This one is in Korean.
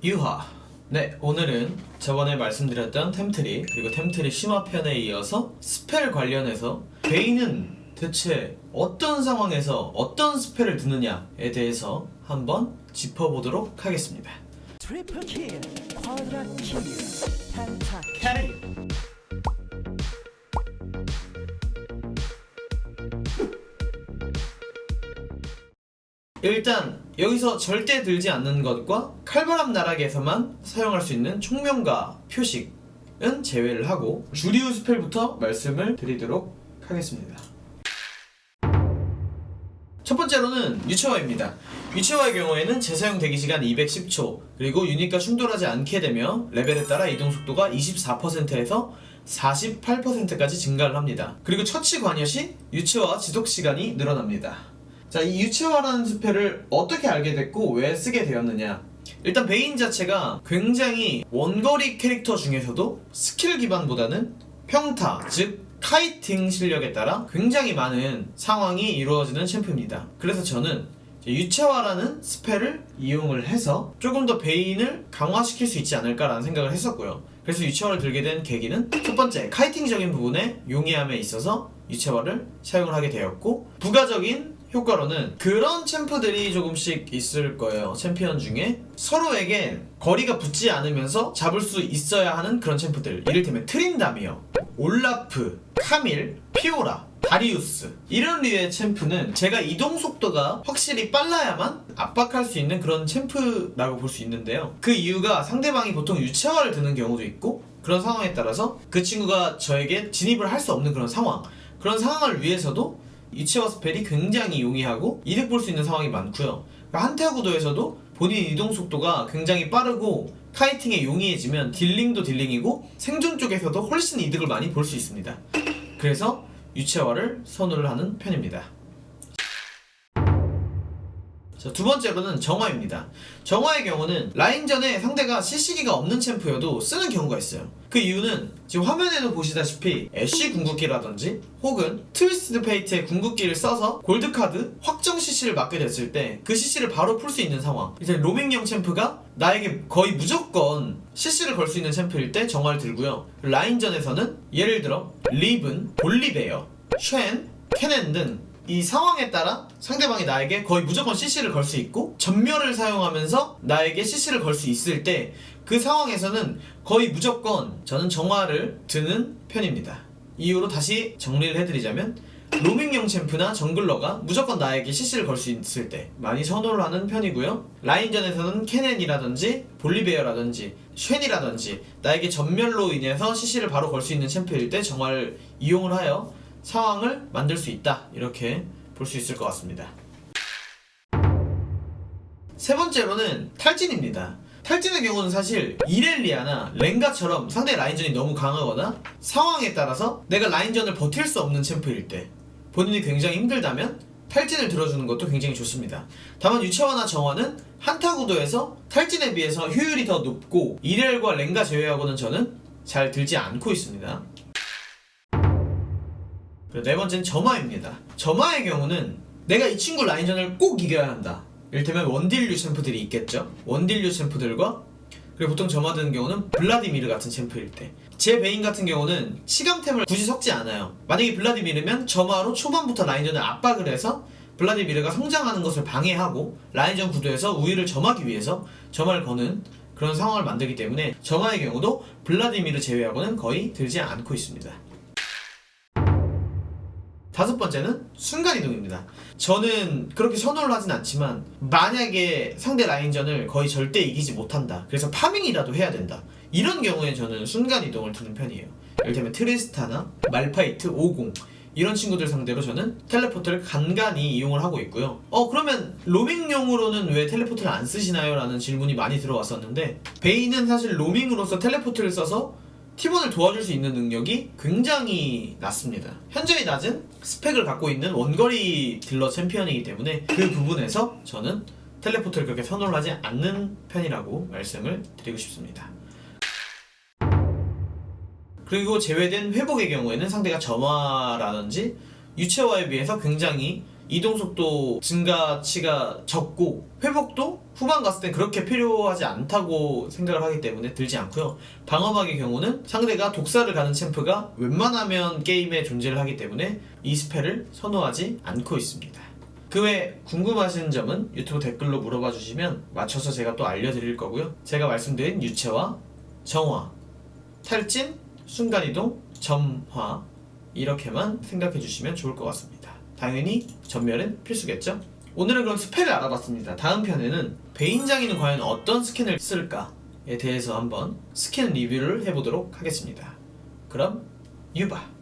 유하. 네, 오늘은 저번에 말씀드렸던 템트리 그리고 템트리 심화편에 이어서 스펠 관련해서 베인은 대체 어떤 상황에서 어떤 스펠을 드느냐에 대해서 한번 짚어보도록 하겠습니다. 트리플 킬, 쿼드라 킬, 펜타 캐리. 일단 여기서 절대 들지 않는 것과 칼바람 나락에서만 사용할 수 있는 총명가 표식은 제외를 하고 주류 스펠부터 말씀을 드리도록 하겠습니다. 첫 번째로는 유채화입니다. 유채화의 경우에는 재사용 대기시간 210초, 그리고 유닛과 충돌하지 않게 되며 레벨에 따라 이동속도가 24%에서 48%까지 증가를 합니다. 그리고 처치 관여 시 유채화 지속시간이 늘어납니다. 자, 이 유채화라는 스펠을 어떻게 알게 됐고 왜 쓰게 되었느냐. 일단 베인 자체가 굉장히 원거리 캐릭터 중에서도 스킬 기반보다는 평타, 즉 카이팅 실력에 따라 굉장히 많은 상황이 이루어지는 챔프입니다. 그래서 저는 유채화라는 스펠을 이용을 해서 조금 더 베인을 강화시킬 수 있지 않을까라는 생각을 했었고요. 그래서 유채화를 들게 된 계기는 첫 번째, 카이팅적인 부분의 용이함에 있어서 유채화를 사용을 하게 되었고, 부가적인 효과로는 그런 챔프들이 조금씩 있을 거예요. 챔피언 중에 서로에게 거리가 붙지 않으면서 잡을 수 있어야 하는 그런 챔프들, 이를테면 트린다미어, 올라프, 카밀, 피오라, 다리우스, 이런 류의 챔프는 제가 이동 속도가 확실히 빨라야만 압박할 수 있는 그런 챔프라고 볼 수 있는데요. 그 이유가 상대방이 보통 유채화를 드는 경우도 있고, 그런 상황에 따라서 그 친구가 저에게 진입을 할 수 없는 그런 상황을 위해서도 유채화 스펠이 굉장히 용이하고 이득 볼 수 있는 상황이 많고요. 한타 구도에서도 본인 이동 속도가 굉장히 빠르고 카이팅에 용이해지면 딜링도 딜링이고 생존 쪽에서도 훨씬 이득을 많이 볼 수 있습니다. 그래서 유채화를 선호를 하는 편입니다. 자, 두 번째로는 정화입니다. 정화의 경우는 라인전에 상대가 CC기가 없는 챔프여도 쓰는 경우가 있어요. 그 이유는 지금 화면에도 보시다시피 애쉬 궁극기라든지 혹은 트위스트 페이트의 궁극기를 써서 골드카드 확정 CC를 맞게 됐을 때 그 CC를 바로 풀 수 있는 상황, 이제 로밍형 챔프가 나에게 거의 무조건 CC를 걸 수 있는 챔프일 때 정화를 들고요. 라인전에서는 예를 들어 리븐, 볼리베어, 쉔, 케넨 등 이 상황에 따라 상대방이 나에게 거의 무조건 CC를 걸 수 있고 전멸을 사용하면서 나에게 CC를 걸 수 있을 때 그 상황에서는 거의 무조건 저는 정화를 드는 편입니다. 이유로 다시 정리를 해드리자면, 로밍용 챔프나 정글러가 무조건 나에게 CC를 걸 수 있을 때 많이 선호를 하는 편이고요. 라인전에서는 케넨이라든지 볼리베어라든지 쉔이라든지 나에게 전멸로 인해서 CC를 바로 걸 수 있는 챔프일 때 정화를 이용을 하여 상황을 만들 수 있다, 이렇게 볼 수 있을 것 같습니다. 세 번째로는 탈진입니다. 탈진의 경우는 사실 이렐리아나 렌가처럼 상대 라인전이 너무 강하거나 상황에 따라서 내가 라인전을 버틸 수 없는 챔프일 때, 본인이 굉장히 힘들다면 탈진을 들어주는 것도 굉장히 좋습니다. 다만 유채화나 정화는 한타 구도에서 탈진에 비해서 효율이 더 높고 이렐과 렌가 제외하고는 저는 잘 들지 않고 있습니다. 네 번째는 점화입니다. 점화의 경우는 내가 이 친구 라인전을 꼭 이겨야 한다. 이를테면 원딜류 챔프들이 있겠죠. 원딜류 챔프들과, 그리고 보통 점화 드는 경우는 블라디미르 같은 챔프일 때, 제 베인 같은 경우는 치감템을 굳이 섞지 않아요. 만약에 블라디미르면 점화로 초반부터 라인전을 압박을 해서 블라디미르가 성장하는 것을 방해하고 라인전 구도에서 우위를 점하기 위해서 점화를 거는 그런 상황을 만들기 때문에 점화의 경우도 블라디미르 제외하고는 거의 들지 않고 있습니다. 다섯 번째는 순간이동입니다. 저는 그렇게 선호를 하진 않지만 만약에 상대 라인전을 거의 절대 이기지 못한다, 그래서 파밍이라도 해야 된다, 이런 경우에 저는 순간이동을 두는 편이에요. 예를 들면 트리스타나 말파이트 50 이런 친구들 상대로 저는 텔레포트를 간간히 이용을 하고 있고요. 그러면 로밍용으로는 왜 텔레포트를 안 쓰시나요? 라는 질문이 많이 들어왔었는데, 베인은 사실 로밍으로서 텔레포트를 써서 팀원을 도와줄 수 있는 능력이 굉장히 낮습니다. 현저히 낮은 스펙을 갖고 있는 원거리 딜러 챔피언이기 때문에 그 부분에서 저는 텔레포트를 그렇게 선호를 하지 않는 편이라고 말씀을 드리고 싶습니다. 그리고 제외된 회복의 경우에는 상대가 점화라든지 유채화에 비해서 굉장히 이동속도 증가치가 적고 회복도 후반 갔을 땐 그렇게 필요하지 않다고 생각을 하기 때문에 들지 않고요. 방어막의 경우는 상대가 독사를 가는 챔프가 웬만하면 게임에 존재를 하기 때문에 이 스펠을 선호하지 않고 있습니다. 그 외 궁금하신 점은 유튜브 댓글로 물어봐 주시면 맞춰서 제가 또 알려드릴 거고요. 제가 말씀드린 유채화, 정화, 탈진, 순간이동, 점화 이렇게만 생각해 주시면 좋을 것 같습니다. 당연히 전멸은 필수겠죠? 오늘은 그럼 스펠을 알아봤습니다. 다음 편에는 베인장이는 과연 어떤 스킨을 쓸까에 대해서 한번 스킨 리뷰를 해보도록 하겠습니다. 그럼 유바!